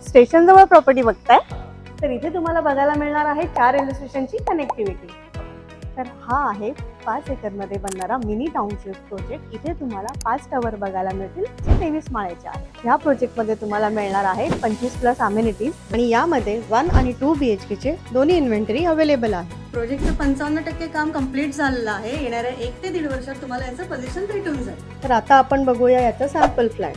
Station जवळ property बघताय तर इथे तुम्हाला बघायला मिळणार आहे 4 रेल्वे स्टेशनची कनेक्टिव्हिटी. तर हा आहे 5 एकरमध्ये बनणारा मिनी टाउनशिप प्रोजेक्ट. इथे तुम्हाला 5 टॉवर बघायला मिळतील जे 23 माळ्याचे आहेत. ह्या प्रोजेक्टमध्ये तुम्हाला मिळणार आहे 25+ अमेनिटीज आणि यामध्ये 1 आणि 2 BHK चे दोन्ही इन्व्हेंटरी अवेलेबल आहे. प्रोजेक्टचं 55% काम कम्प्लीट झालेलं आहे. येणाऱ्या 1 ते 1.5 वर्षात तुम्हाला याचं पोझिशन भेटून जाईल. तर आता आपण बघूया याचा सॅम्पल फ्लॅट.